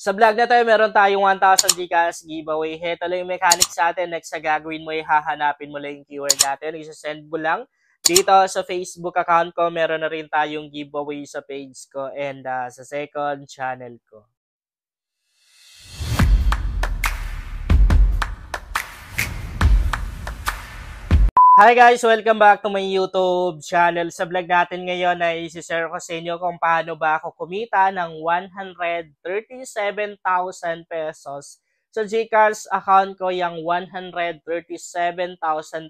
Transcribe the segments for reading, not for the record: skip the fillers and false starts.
Sa vlog na tayo, meron tayong 1,000 Gcash giveaway. Heto lang yung mechanics sa atin. Next na gagawin mo, hahanapin mo lang yung keyword natin. Isa-send mo lang. Dito sa Facebook account ko, meron na rin tayong giveaway sa page ko and sa second channel ko. Hi guys! Welcome back to my YouTube channel. Sa vlog natin ngayon ay isi-share ko sa inyo kung paano ba ako kumita ng 137,000 pesos. Sa Gcash account ko, yung 137,000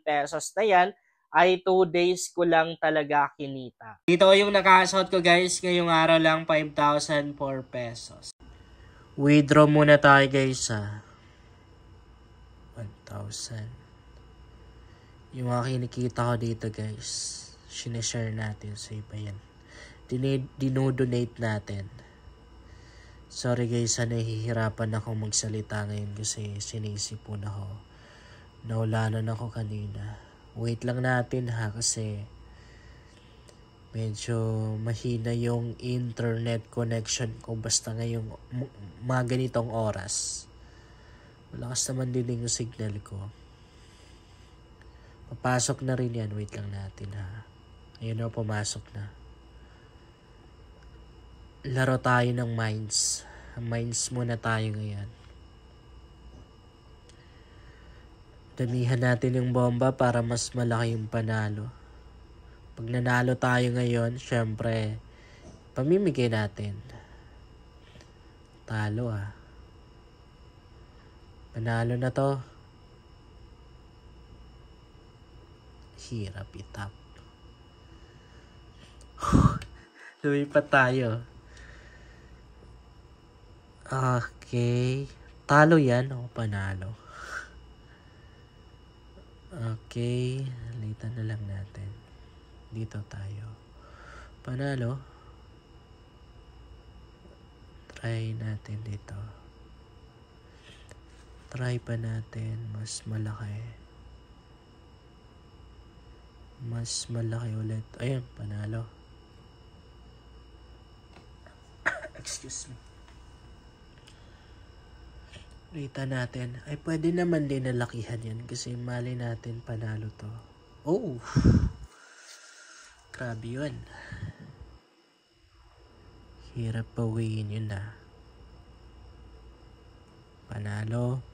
pesos na yan ay 2 days ko lang talaga kinita. Dito yung nakasahod ko guys, ngayong araw lang 5,004 pesos. Withdraw muna tayo guys sa 1,000. Yung mga kinikita ko dito guys, sineshare natin sa iba yan. Dinodonate natin. Sorry guys, nahihirapan ako magsalita ngayon kasi sinisipon ako. Naulanan ako kanina. Wait lang natin ha, kasi medyo mahina yung internet connection ko basta ngayong mga ganitong oras. Malakas naman din yung signal ko. Papasok na rin yan. Wait lang natin ha. Ayun na, pumasok na. Laro tayo ng mines. Mines muna tayo ngayon. Damihan natin yung bomba para mas malaki yung panalo. Pag nanalo tayo ngayon, syempre, pamimigay natin. Talo ha. Panalo na to. Hirap itap. Lumipat tayo. Okay. Talo yan o panalo. Okay. Litan na lang natin. Dito tayo. Panalo. Try natin dito. Try pa natin. Mas malaki. Mas malaki ulit. Ayun, panalo. Excuse me. Rita natin. Ay, pwede naman din nalakihan yan kasi mali natin panalo to. Oh! Grabe yun. Hirap bawiin yun na. Panalo.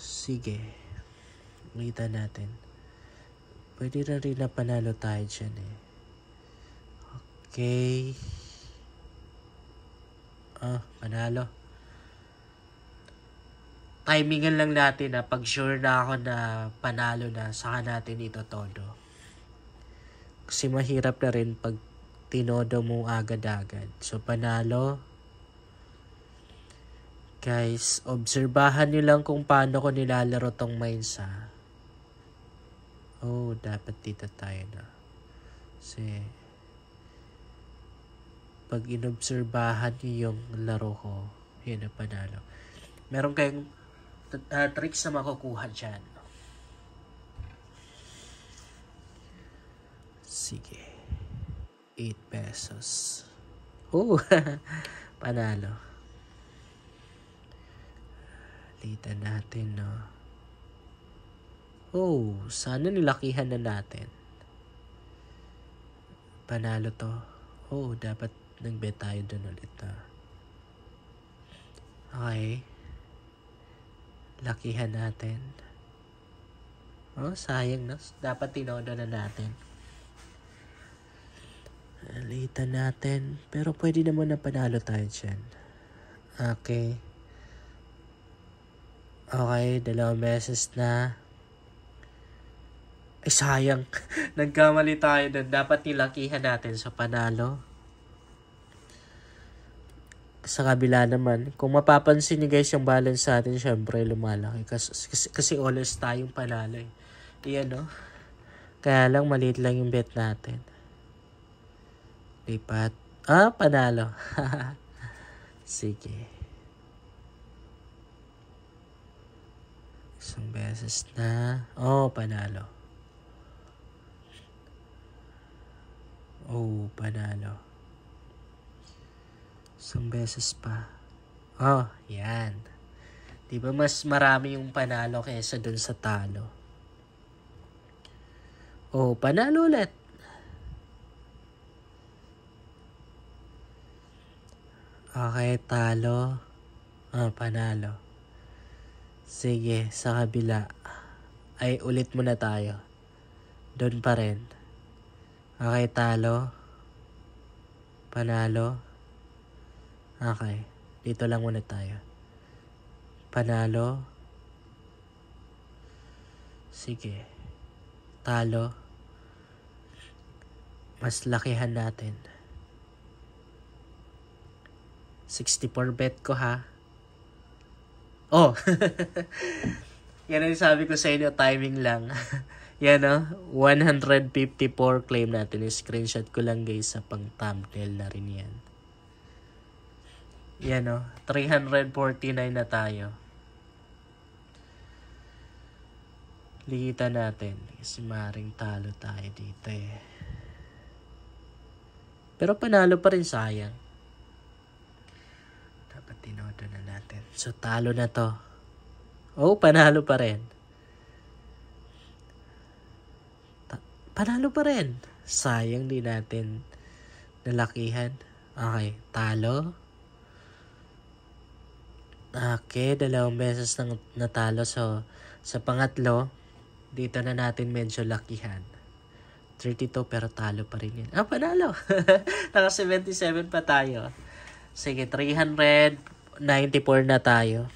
Sige. Kita natin. Pwede na rin na panalo tayo dyan eh. Okay. Panalo. Timingan lang natin na pag sure na ako na panalo na, saka natin ito todo. Kasi mahirap na rin pag tinodo mo agad-agad. So panalo. Guys, obserbahan nyo lang kung paano ko nilalaro tong mines ha. Oh, dapat dito tayo na. Kasi pag inobserbahan nyo yung laro ko, yun na panalo. Meron kayong tricks na makukuha dyan. Sige. 8 pesos. Oh, panalo. Litan natin, no? Oh, sana nilakihan na natin. Panalo to. Oh, dapat nag-bet tayo dun ulit, na. Okay. Lakihan natin. Oh, sayang, no? Dapat tinodo na natin. Litan natin. Pero pwede naman na panalo tayo dyan. Okay. Okay, 2 beses na. Ay, sayang. Nagkamali tayo doon. Dapat nilakihan natin sa panalo. Sa kabila naman, kung mapapansin niyo guys, yung balance sa atin, syempre lumalaki. Kasi always tayong panalo eh. Iyan, no? Kaya lang, maliit lang yung bet natin. Lipat. Panalo. Sige. Isang beses na. Oh, panalo. Oh, panalo. Isang beses pa. Oh, yan. Di ba mas marami yung panalo kaysa dun sa talo? Oh, panalo ulit. Okay, talo. Panalo. Sige, sa kabila. Ay, ulit muna tayo. Doon pa rin. Okay, talo. Panalo. Okay, dito lang muna tayo. Panalo. Sige. Talo. Mas lakihan natin. 64 bet ko ha. Oh. Yan ang sabi ko sa inyo, timing lang. Yan o, 154 claim natin. Screenshot ko lang guys sa pang thumbnail na rin yan. Yan o, 349 na tayo. Ligitan natin. Kasi maring talo tayo dito eh. Pero panalo pa rin, sayang. Dapat tinodo na natin. So talo na to. Oh, panalo pa rin. Panalo pa rin. Sayang di natin nalakihan. Okay, talo. Okay, 2 beses nang natalo. So, sa pangatlo, dito na natin medyo lakihan. 32 pero talo pa rin yan. Panalo. Naka 77 pa tayo. Sige, 394 na tayo.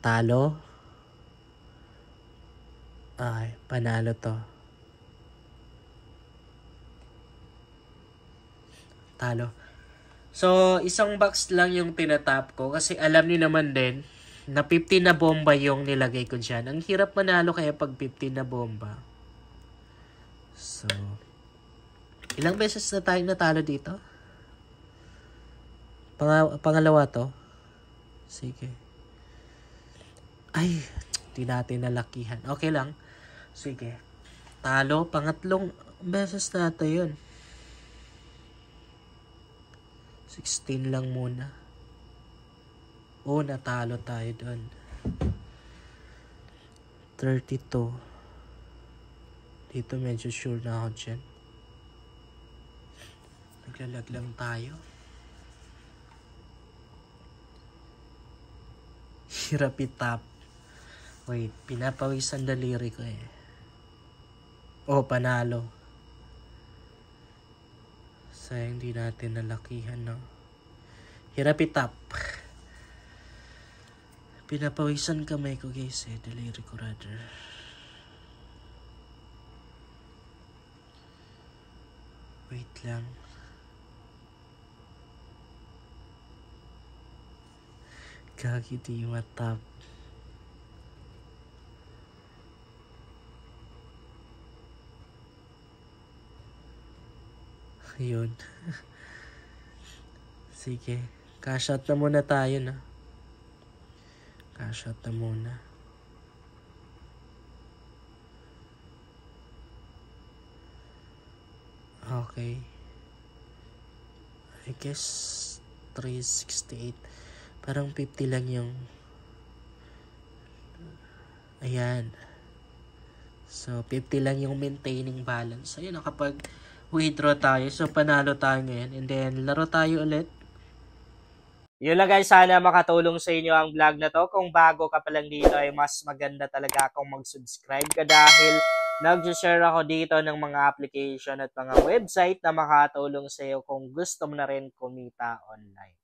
Talo. Ay, panalo to. Talo. So, isang box lang yung tinatap ko kasi alam niyo naman din na 15 na bomba yung nilagay ko dyan. Ang hirap manalo kaya pag 15 na bomba. So, ilang beses na tayong natalo dito? Pangalawa to. Sige. Ay, di natin nalakihan. Okay lang. Sige. Talo, pangatlong beses natin yun. 16 lang muna. Oh, natalo tayo doon. 32. Dito medyo sure na ako dyan. Naglalag lang tayo. Hirap itap. Wait, pinapawisan daliri ko eh. Oh, panalo. Sayang di natin nalakihan, no? Hirap itap. Pinapawisan kamay ko guys eh. Daliri ko rather. Wait lang. Gagi di matap. Ayun. Sige. Cash out na muna tayo na. Cash out na muna. Okay. I guess 368. Parang 50 lang yung... Ayan. So, 50 lang yung maintaining balance. Ayun, kapag withdraw tayo. So, panalo tayo ngayon. And then, laro tayo ulit. Yun lang guys, sana makatulong sa inyo ang vlog na to. Kung bago ka pa lang dito ay mas maganda talaga kung mag-subscribe ka dahil nag-share ako dito ng mga application at mga website na makatulong sa iyo kung gusto mo na rin kumita online.